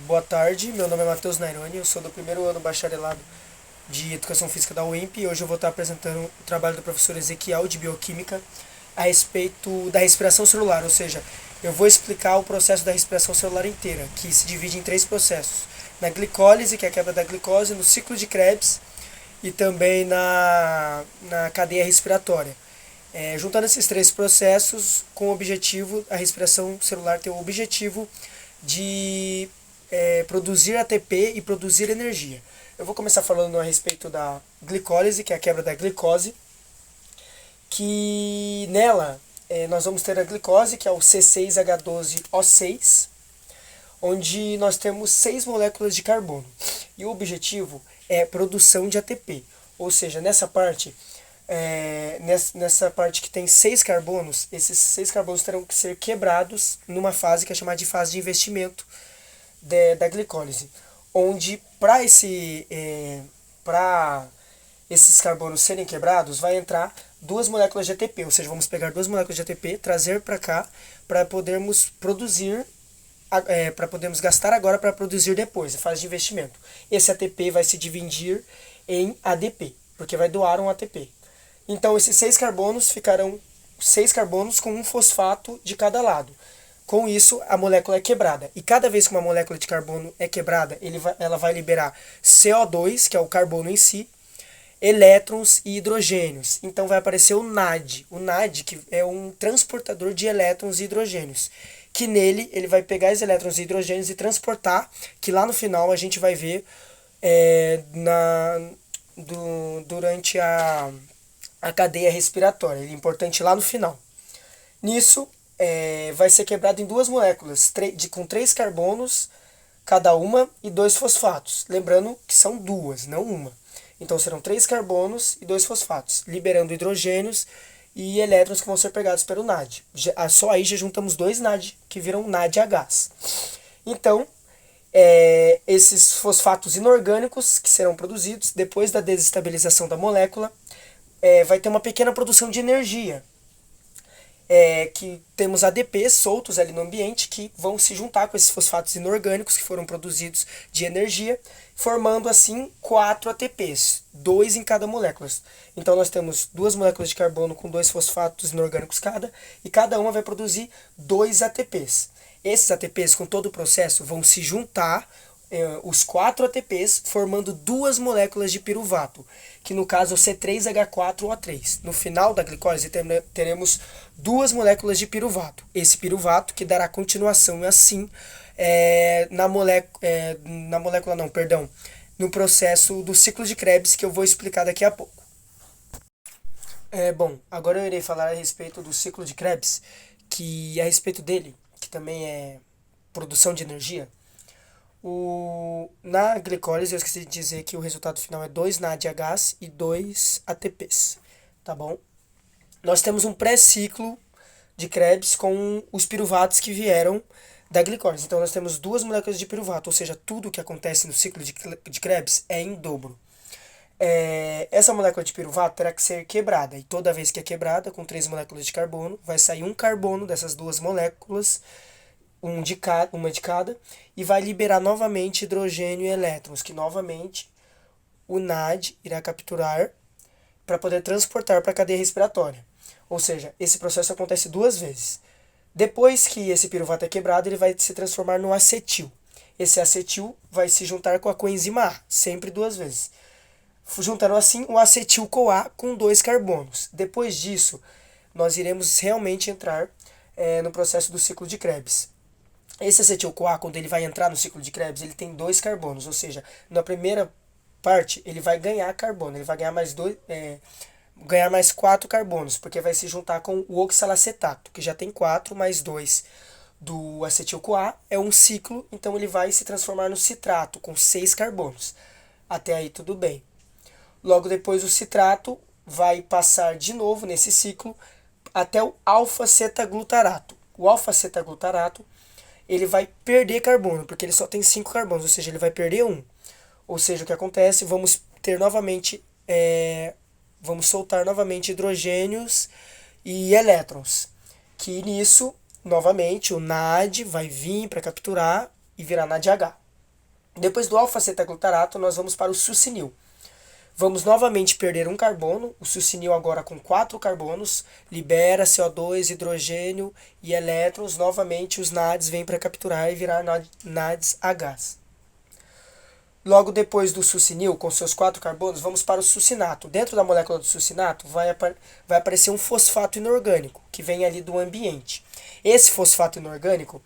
Boa tarde, meu nome é Matheus Naironi, eu sou do primeiro ano bacharelado de Educação Física da UEMP e hoje eu vou estar apresentando o trabalho do professor Ezequiel de Bioquímica a respeito da respiração celular, ou seja, eu vou explicar o processo da respiração celular inteira, que se divide em três processos: na glicólise, que é a quebra da glicose, no ciclo de Krebs e também na cadeia respiratória. Juntando esses três processos com o objetivo, a respiração celular tem o objetivo de produzir ATP e produzir energia. Eu vou começar falando a respeito da glicólise, que é a quebra da glicose, que nela nós vamos ter a glicose, que é o C6H12O6, onde nós temos 6 moléculas de carbono. E o objetivo é produção de ATP. Ou seja, nessa parte que tem 6 carbonos, esses 6 carbonos terão que ser quebrados numa fase que é chamada de fase de investimento da glicólise. Onde para esses carbonos serem quebrados, vai entrar duas moléculas de ATP, ou seja, vamos pegar duas moléculas de ATP, trazer para cá, para podermos produzir para podermos gastar agora para produzir depois, a fase de investimento. Esse ATP vai se dividir em ADP, porque vai doar um ATP. Então esses 6 carbonos ficarão 6 carbonos com um fosfato de cada lado. Com isso, a molécula é quebrada. E cada vez que uma molécula de carbono é quebrada, ela vai liberar CO2, que é o carbono em si, elétrons e hidrogênios. Então vai aparecer o NAD. O NAD, que é um transportador de elétrons e hidrogênios, que nele ele vai pegar os elétrons e hidrogênios e transportar, que lá no final a gente vai ver durante a cadeia respiratória. Ele é importante lá no final. Nisso, vai ser quebrado em duas moléculas, com 3 carbonos cada uma e 2 fosfatos. Lembrando que são duas, não uma. Então serão 3 carbonos e 2 fosfatos, liberando hidrogênios e elétrons que vão ser pegados pelo NAD. Só aí já juntamos 2 NAD, que viram NADH. Então, esses fosfatos inorgânicos que serão produzidos depois da desestabilização da molécula, vai ter uma pequena produção de energia, que temos ADPs soltos ali no ambiente que vão se juntar com esses fosfatos inorgânicos que foram produzidos de energia, formando assim 4 ATPs, 2 em cada molécula. Então nós temos duas moléculas de carbono com 2 fosfatos inorgânicos cada, e cada uma vai produzir 2 ATPs. Esses ATPs, com todo o processo, vão se juntar, os 4 ATPs, formando duas moléculas de piruvato, que no caso é o C3H4O3. No final da glicólise teremos duas moléculas de piruvato. Esse piruvato que dará continuação assim no processo do ciclo de Krebs, que eu vou explicar daqui a pouco. Bom, agora eu irei falar a respeito do ciclo de Krebs, que a respeito dele, que também é produção de energia. Na glicólise, eu esqueci de dizer que o resultado final é 2 NADH e 2 ATPs, tá bom? Nós temos um pré-ciclo de Krebs com os piruvatos que vieram da glicólise. Então nós temos duas moléculas de piruvato, ou seja, tudo que acontece no ciclo de Krebs é em dobro. Essa molécula de piruvato terá que ser quebrada, e toda vez que é quebrada, com 3 moléculas de carbono, vai sair um carbono dessas duas moléculas, uma de cada, e vai liberar novamente hidrogênio e elétrons, que novamente o NAD irá capturar para poder transportar para a cadeia respiratória. Ou seja, esse processo acontece duas vezes. Depois que esse piruvato é quebrado, ele vai se transformar no acetil. Esse acetil vai se juntar com a coenzima A, sempre duas vezes. Juntando assim o acetil-CoA com 2 carbonos. Depois disso, nós iremos realmente entrar no processo do ciclo de Krebs. Esse acetil-CoA, quando ele vai entrar no ciclo de Krebs, ele tem 2 carbonos, ou seja, na primeira parte ele vai ganhar carbono, ele vai ganhar mais 4 carbonos, porque vai se juntar com o oxalacetato, que já tem 4 mais 2 do acetil-CoA, é um ciclo, então ele vai se transformar no citrato, com 6 carbonos. Até aí tudo bem. Logo depois o citrato vai passar de novo nesse ciclo até o alfa-cetaglutarato. O alfa-cetaglutarato ele vai perder carbono, porque ele só tem 5 carbonos, ou seja, ele vai perder um. Ou seja, o que acontece? Vamos soltar novamente hidrogênios e elétrons. Que nisso, novamente, o NAD vai vir para capturar e virar NADH. Depois do alfa-cetaglutarato, nós vamos para o succinil. Vamos novamente perder um carbono, o succinil agora com 4 carbonos, libera CO2, hidrogênio e elétrons. Novamente os NADs vêm para capturar e virar NADs Hs. Logo depois do succinil, com seus 4 carbonos, vamos para o succinato. Dentro da molécula do succinato vai aparecer um fosfato inorgânico, que vem ali do ambiente. Esse fosfato inorgânico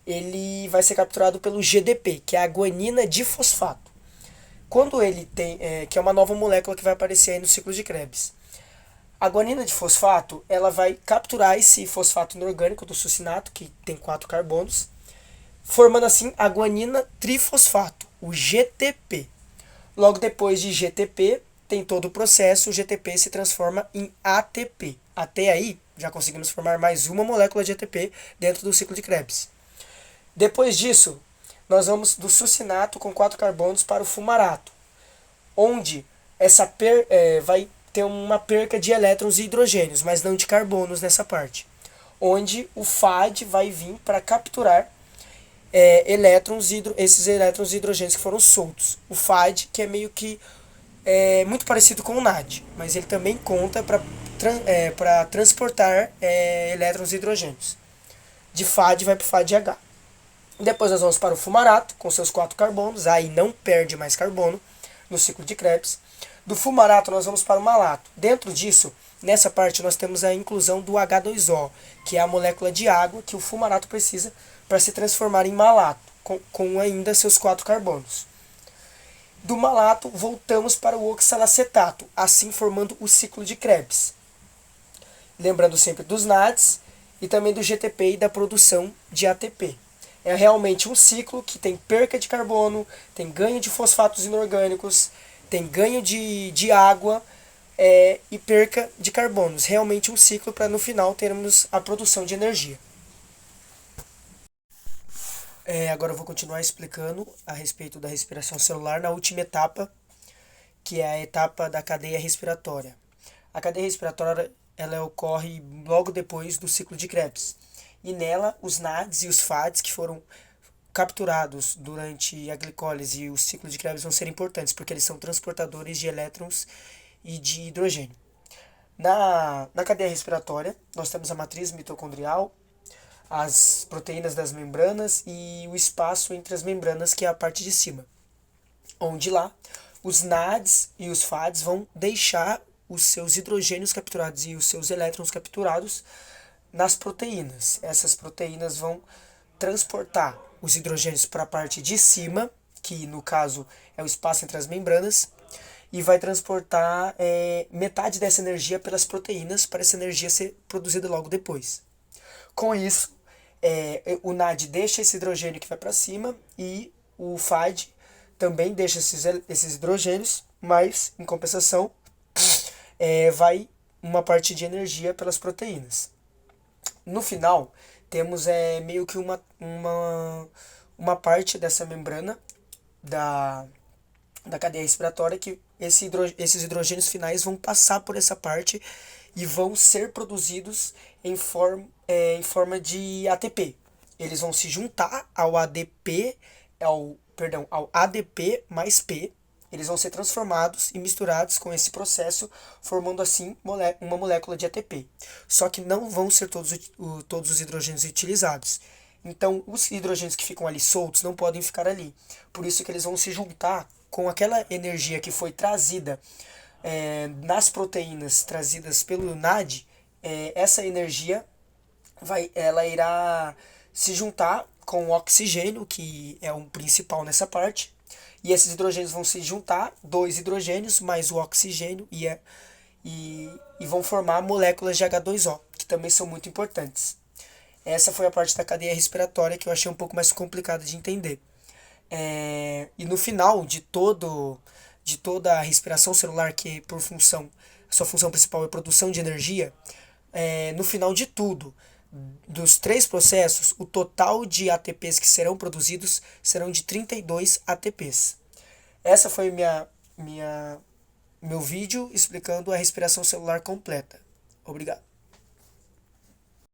ele vai ser capturado pelo GDP, que é a guanina difosfato. Quando ele tem, que é uma nova molécula que vai aparecer aí no ciclo de Krebs. A guanina de fosfato, ela vai capturar esse fosfato inorgânico do succinato, que tem 4 carbonos, formando assim a guanina trifosfato, o GTP. Logo depois de GTP, tem todo o processo, o GTP se transforma em ATP. Até aí, já conseguimos formar mais uma molécula de ATP dentro do ciclo de Krebs. Depois disso, nós vamos do succinato com 4 carbonos para o fumarato, onde vai ter uma perca de elétrons e hidrogênios, mas não de carbonos nessa parte. Onde o FAD vai vir para capturar esses elétrons e hidrogênios que foram soltos. O FAD, que é meio que muito parecido com o NAD, mas ele também conta para transportar elétrons e hidrogênios. De FAD vai para o FADH. Depois nós vamos para o fumarato, com seus 4 carbonos, aí não perde mais carbono no ciclo de Krebs. Do fumarato nós vamos para o malato. Dentro disso, nessa parte nós temos a inclusão do H2O, que é a molécula de água que o fumarato precisa para se transformar em malato, com ainda seus 4 carbonos. Do malato voltamos para o oxalacetato, assim formando o ciclo de Krebs. Lembrando sempre dos NADs e também do GTP e da produção de ATP. É realmente um ciclo que tem perca de carbono, tem ganho de fosfatos inorgânicos, tem ganho de água e perca de carbonos. Realmente um ciclo para no final termos a produção de energia. Agora eu vou continuar explicando a respeito da respiração celular na última etapa, que é a etapa da cadeia respiratória. A cadeia respiratória ela ocorre logo depois do ciclo de Krebs. E nela, os NADs e os FADs que foram capturados durante a glicólise e o ciclo de Krebs vão ser importantes, porque eles são transportadores de elétrons e de hidrogênio. Na cadeia respiratória, nós temos a matriz mitocondrial, as proteínas das membranas e o espaço entre as membranas, que é a parte de cima. Onde lá, os NADs e os FADs vão deixar os seus hidrogênios capturados e os seus elétrons capturados nas proteínas. Essas proteínas vão transportar os hidrogênios para a parte de cima, que no caso é o espaço entre as membranas, e vai transportar metade dessa energia pelas proteínas para essa energia ser produzida logo depois. Com isso, o NAD deixa esse hidrogênio que vai para cima e o FAD também deixa esses hidrogênios, mas em compensação vai uma parte de energia pelas proteínas. No final, temos meio que uma parte dessa membrana da cadeia respiratória que esses hidrogênios finais vão passar por essa parte e vão ser produzidos em forma de ATP. Eles vão se juntar ao ADP, ao ADP mais P. Eles vão ser transformados e misturados com esse processo, formando assim uma molécula de ATP. Só que não vão ser todos os hidrogênios utilizados. Então, os hidrogênios que ficam ali soltos não podem ficar ali. Por isso que eles vão se juntar com aquela energia que foi trazida nas proteínas trazidas pelo NAD. Essa energia ela irá se juntar com o oxigênio, que é o principal nessa parte. E esses hidrogênios vão se juntar, 2 hidrogênios mais o oxigênio, e vão formar moléculas de H2O, que também são muito importantes. Essa foi a parte da cadeia respiratória que eu achei um pouco mais complicada de entender. E no final de toda a respiração celular, que a sua função principal é produção de energia, no final de tudo, dos 3 processos, o total de ATPs que serão produzidos serão de 32 ATPs. Essa foi meu vídeo explicando a respiração celular completa. Obrigado.